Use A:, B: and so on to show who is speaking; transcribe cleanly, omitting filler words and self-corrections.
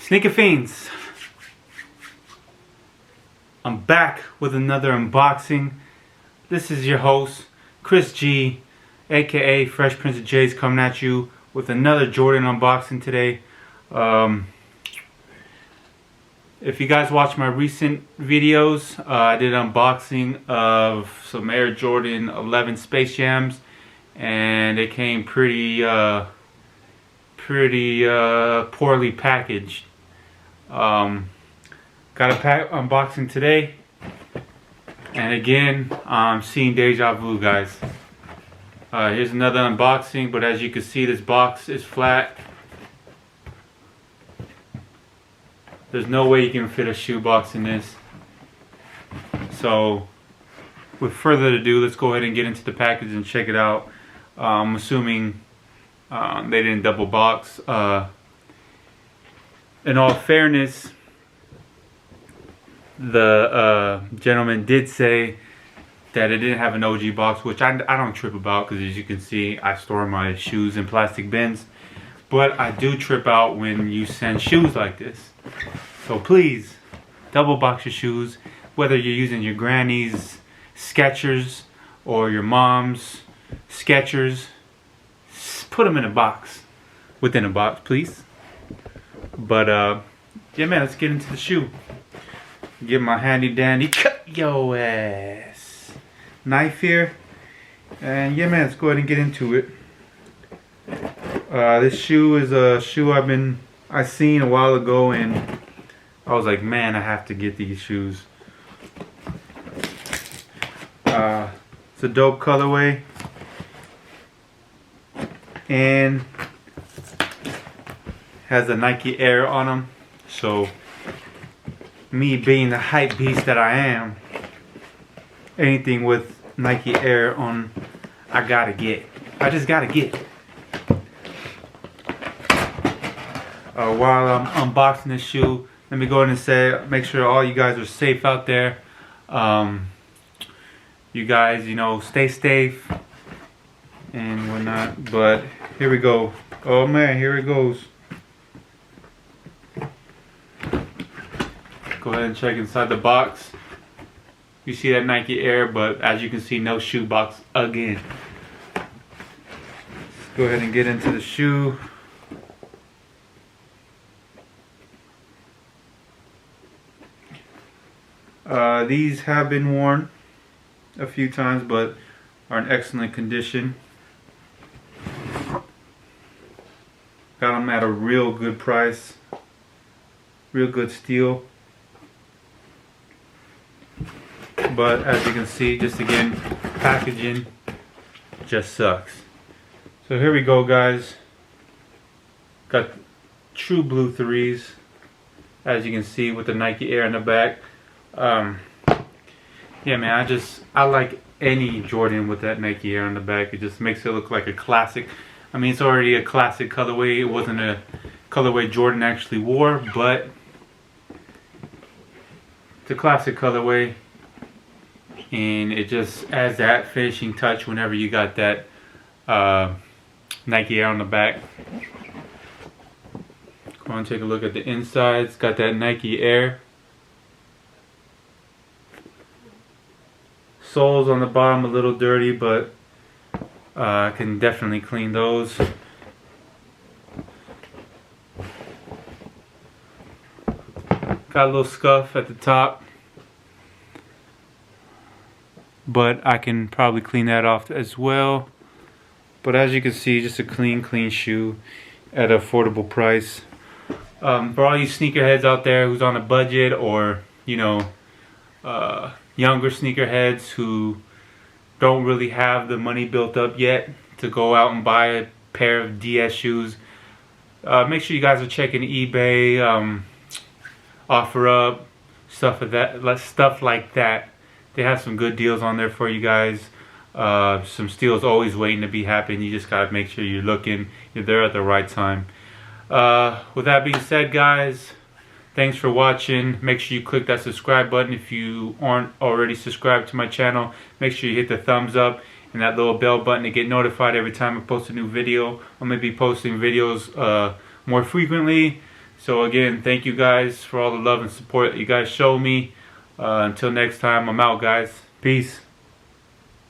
A: Sneaker Fiends, I'm back with another unboxing. This is your host, Chris G, aka FreshPrinceOfJs, coming at you with another Jordan unboxing today. If you guys watch my recent videos, I did an unboxing of some Air Jordan 11 Space Jams, and they came pretty poorly packaged. Got a unboxing today, and again I'm seeing deja vu, guys. Here's another unboxing, but as you can see, this box is flat. There's no way you can fit a shoebox in this. So with further ado, let's go ahead and get into the package and check it out. I'm assuming they didn't double box. In all fairness, the gentleman did say that it didn't have an OG box, which I don't trip about, because as you can see, I store my shoes in plastic bins. But I do trip out when you send shoes like this. So please, double box your shoes, whether you're using your granny's Skechers or your mom's Skechers. Put them in a box, within a box, please. But yeah, man, let's get into the shoe. Get my handy dandy cut yo ass knife here, and yeah, man, let's go ahead and get into it. This shoe is a shoe I seen a while ago, and I was like, man, I have to get these shoes. It's a dope colorway, and has a Nike Air on them. So me being the hype beast that I am, anything with Nike Air on, I gotta get. I just gotta get. While I'm unboxing this shoe, let me go ahead and say, make sure all you guys are safe out there. You guys, you know, stay safe and whatnot. But here we go. Oh man, here it goes. Go ahead and check inside the box. You see that Nike Air, but as you can see, no shoe box again. Let's go ahead and get into the shoe. These have been worn a few times, but are in excellent condition. Got them at a real good price, real good steal. But as you can see, just again, packaging just sucks. So here we go, guys. Got true blue 3s, as you can see, with the Nike Air in the back. Yeah, man, I like any Jordan with that Nike Air on the back. It just makes it look like a classic. I mean, it's already a classic colorway. It wasn't a colorway Jordan actually wore, but it's a classic colorway, and it just adds that finishing touch whenever you got that Nike Air on the back. Go on and take a look at the inside. It's got that Nike Air. Soles on the bottom a little dirty, but I can definitely clean those. Got a little scuff at the top, but I can probably clean that off as well. But as you can see, just a clean shoe at an affordable price. For all you sneakerheads out there who's on a budget, or you know, younger sneakerheads who don't really have the money built up yet to go out and buy a pair of DS shoes, make sure you guys are checking eBay, OfferUp, stuff like that. They have some good deals on there for you guys. Some steals always waiting to be happened. You just gotta make sure you're looking, you're there at the right time. With that being said, guys, thanks for watching. Make sure you click that subscribe button if you aren't already subscribed to my channel. Make sure you hit the thumbs up and that little bell button to get notified every time I post a new video. I'm going to be posting videos more frequently. So again, thank you guys for all the love and support that you guys show me. Until next time, I'm out, guys. Peace.